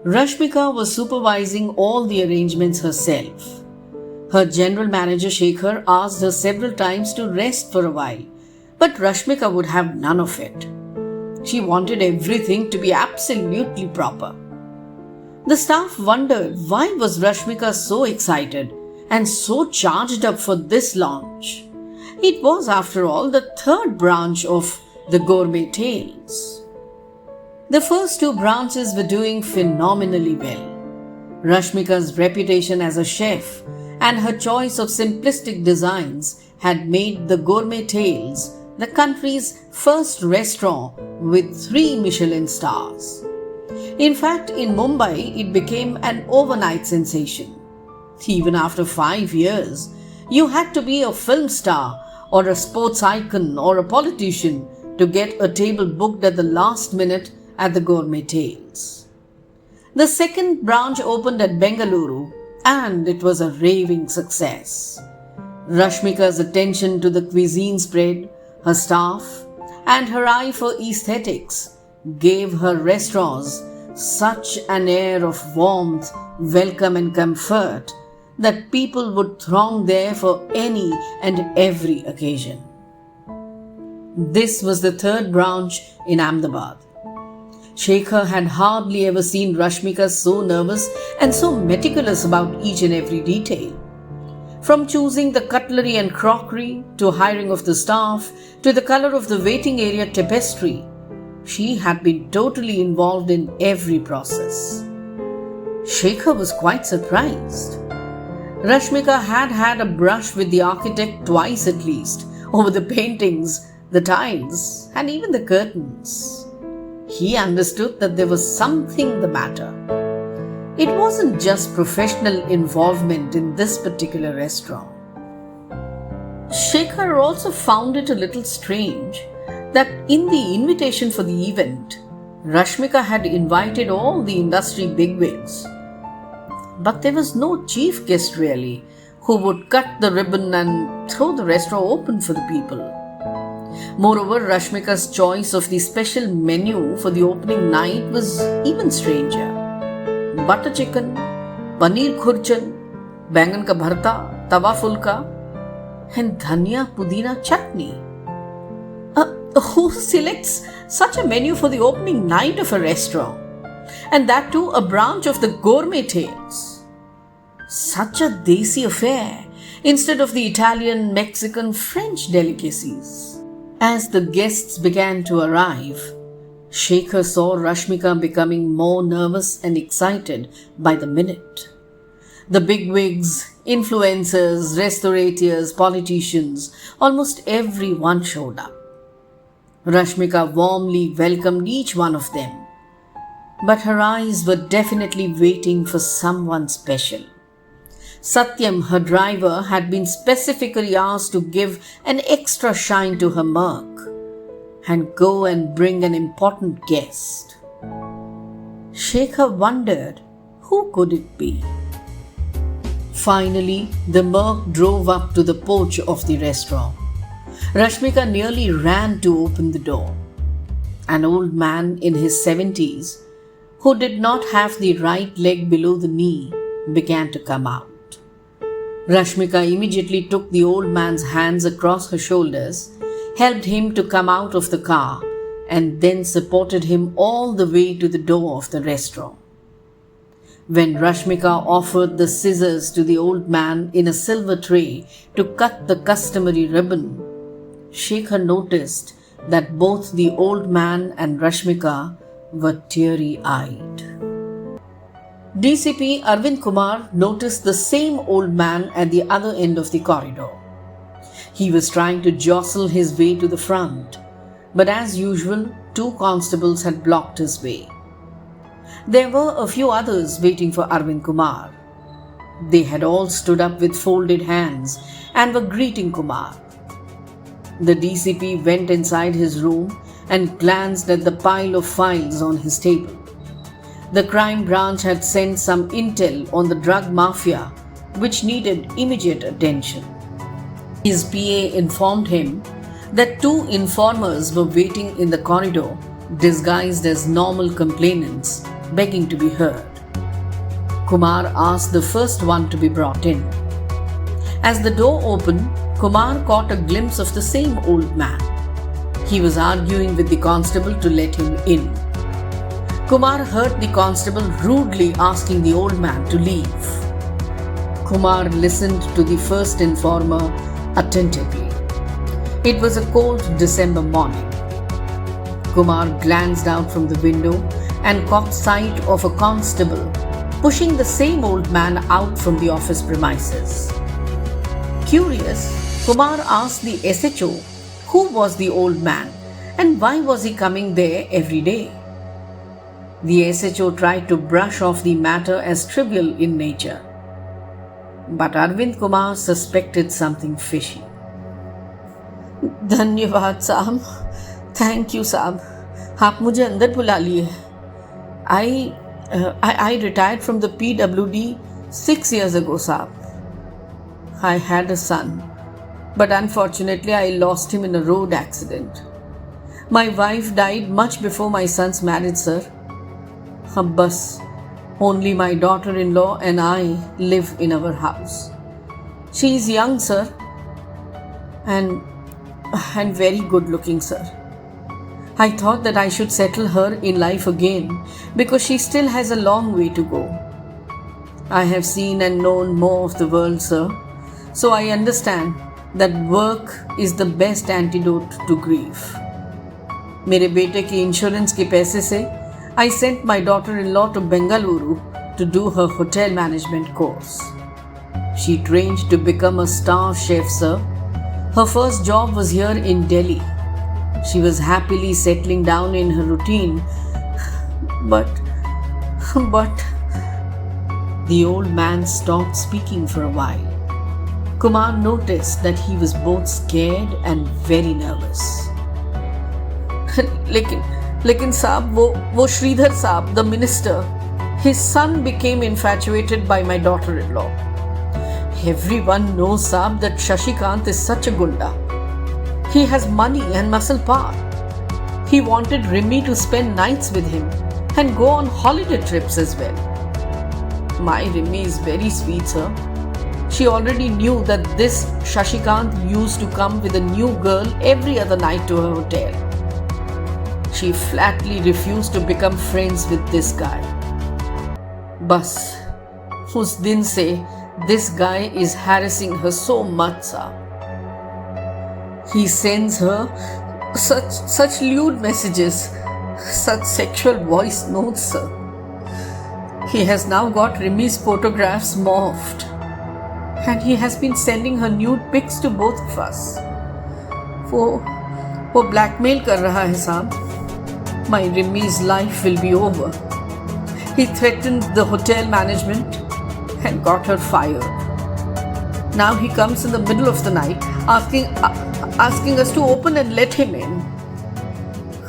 Rashmika was supervising all the arrangements herself. Her general manager Shekhar asked her several times to rest for a while, but Rashmika would have none of it. She wanted everything to be absolutely proper. The staff wondered why was Rashmika so excited and so charged up for this launch. It was, after all, the third branch of the Gourmet Tales. The first two branches were doing phenomenally well. Rashmika's reputation as a chef and her choice of simplistic designs had made the Gourmet Tales the country's first restaurant with 3 Michelin stars. In fact, in Mumbai, it became an overnight sensation. Even after 5 years, you had to be a film star or a sports icon or a politician to get a table booked at the last minute at the Gourmet Tales. The second branch opened at Bengaluru and it was a raving success. Rashmika's attention to the cuisine spread, her staff, and her eye for aesthetics gave her restaurants such an air of warmth, welcome, and comfort that people would throng there for any and every occasion. This was the third branch in Ahmedabad. Shekhar had hardly ever seen Rashmika so nervous and so meticulous about each and every detail. From choosing the cutlery and crockery, to hiring of the staff, to the color of the waiting area tapestry, she had been totally involved in every process. Shekhar was quite surprised. Rashmika had had a brush with the architect twice at least over the paintings, the tiles, and even the curtains. He understood that there was something the matter. It wasn't just professional involvement in this particular restaurant. Shekhar also found it a little strange that in the invitation for the event, Rashmika had invited all the industry bigwigs. But there was no chief guest really who would cut the ribbon and throw the restaurant open for the people. Moreover, Rashmika's choice of the special menu for the opening night was even stranger. Butter chicken, paneer khurchan, bangan ka bharta, tawa fulka, and dhania pudina chutney. Who selects such a menu for the opening night of a restaurant? And that too a branch of the Gourmet Tales. Such a desi affair instead of the Italian, Mexican, French delicacies. As the guests began to arrive, Shekhar saw Rashmika becoming more nervous and excited by the minute. The bigwigs, influencers, restaurateurs, politicians, almost everyone showed up. Rashmika warmly welcomed each one of them, but her eyes were definitely waiting for someone special. Satyam, her driver, had been specifically asked to give an extra shine to her Merc and go and bring an important guest. Shekhar wondered who could it be. Finally, the Merc drove up to the porch of the restaurant. Rashmika nearly ran to open the door. An old man in his 70s, who did not have the right leg below the knee, began to come out. Rashmika immediately took the old man's hands across her shoulders, helped him to come out of the car, and then supported him all the way to the door of the restaurant. When Rashmika offered the scissors to the old man in a silver tray to cut the customary ribbon, Shekhar noticed that both the old man and Rashmika were teary-eyed. DCP Arvind Kumar noticed the same old man at the other end of the corridor. He was trying to jostle his way to the front, but as usual, 2 constables had blocked his way. There were a few others waiting for Arvind Kumar. They had all stood up with folded hands and were greeting Kumar. The DCP went inside his room and glanced at the pile of files on his table. The crime branch had sent some intel on the drug mafia, which needed immediate attention. His PA informed him that 2 informers were waiting in the corridor, disguised as normal complainants, begging to be heard. Kumar asked the first one to be brought in. As the door opened, Kumar caught a glimpse of the same old man. He was arguing with the constable to let him in. Kumar heard the constable rudely asking the old man to leave. Kumar listened to the first informer attentively. It was a cold December morning. Kumar glanced out from the window and caught sight of a constable pushing the same old man out from the office premises. Curious, Kumar asked the SHO who was the old man and why was he coming there every day. The SHO tried to brush off the matter as trivial in nature. But Arvind Kumar suspected something fishy. धन्यवाद साहब, thank you साहब, आप मुझे अंदर बुला लिए. I retired from the PWD 6 years ago, साहब. I had a son, but unfortunately I lost him in a road accident. My wife died much before my son's marriage, sir. अब बस only my daughter-in-law and I live in our house. She is young, sir, and very good looking, sir. I thought that I should settle her in life again because she still has a long way to go. I have seen and known more of the world, sir, so I understand that work is the best antidote to grief. मेरे बेटे की insurance के पैसे से I sent my daughter-in-law to Bengaluru to do her hotel management course. She trained to become a star chef, sir. Her first job was here in Delhi. She was happily settling down in her routine. But the old man stopped speaking for a while. Kumar noticed that he was both scared and very nervous. लेकिन साहब वो श्रीधर साहब, the minister, his son became infatuated by my daughter-in-law. Everyone knows, साहब, that Shashikant is such a gunda. He has money and muscle power. He wanted Rimi to spend nights with him and go on holiday trips as well. My Rimi is very sweet, sir. She already knew that this Shashikant used to come with a new girl every other night to her hotel. She flatly refused to become friends with this guy. Bas, उस दिन से this guy is harassing her so much, sir. He sends her such lewd messages, such sexual voice notes, sir. He has now got Rimi's photographs morphed, and he has been sending her nude pics to both of us. वो blackmail कर रहा है, साहब. My Rimi's life will be over. He threatened the hotel management and got her fired. Now he comes in the middle of the night asking us to open and let him in.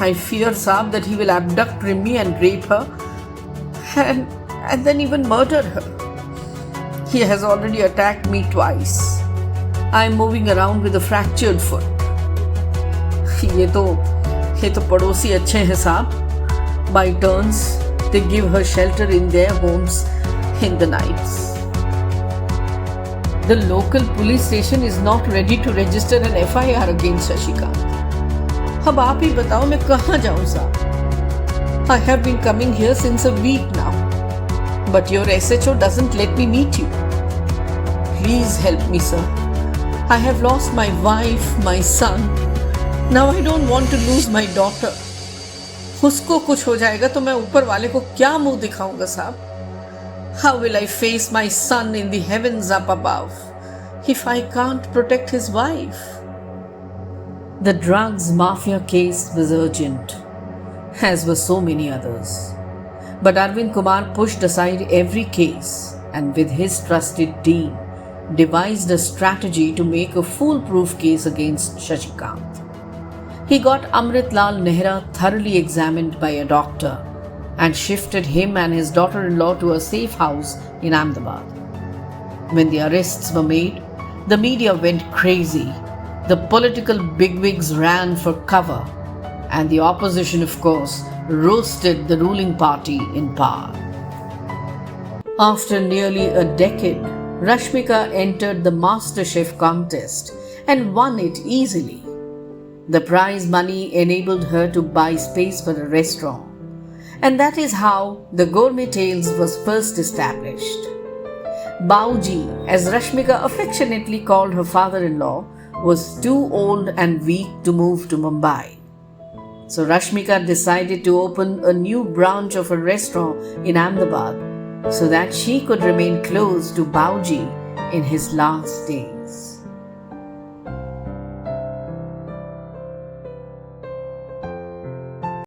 I fear, Saab, that he will abduct Rimi and rape her and then even murder her. He has already attacked me twice. I am moving around with a fractured foot. ये तो पड़ोसी अच्छे हैं, साहब. By turns, they give her shelter in their homes in the nights. The local police station is not ready to register an FIR against Shashikant. अब आप ही बताओ मैं कहाँ जाऊँ, साहब? I have been coming here since a week now, but your SHO doesn't let me meet you. Please help me, sir. I have lost my wife, my son. Now I don't want to lose my daughter. उसको कुछ हो जाएगा तो मैं ऊपर वाले को क्या मुंह दिखाऊंगा, साहब? How will I face my son in the heavens up above if I can't protect his wife? The drugs mafia case was urgent, as were so many others. But Arvind Kumar pushed aside every case and with his trusted team devised a strategy to make a foolproof case against Shashikant. He got Amrit Lal Nehra thoroughly examined by a doctor and shifted him and his daughter-in-law to a safe house in Ahmedabad. When the arrests were made, the media went crazy. The political bigwigs ran for cover, and the opposition, of course, roasted the ruling party in power. After nearly a decade, Rashmika entered the MasterChef contest and won it easily. The prize money enabled her to buy space for a restaurant, and that is how the Gourmet Tales was first established. Bauji, as Rashmika affectionately called her father in law, was too old and weak to move to Mumbai. So Rashmika decided to open a new branch of a restaurant in Ahmedabad so that she could remain close to Bauji in his last days.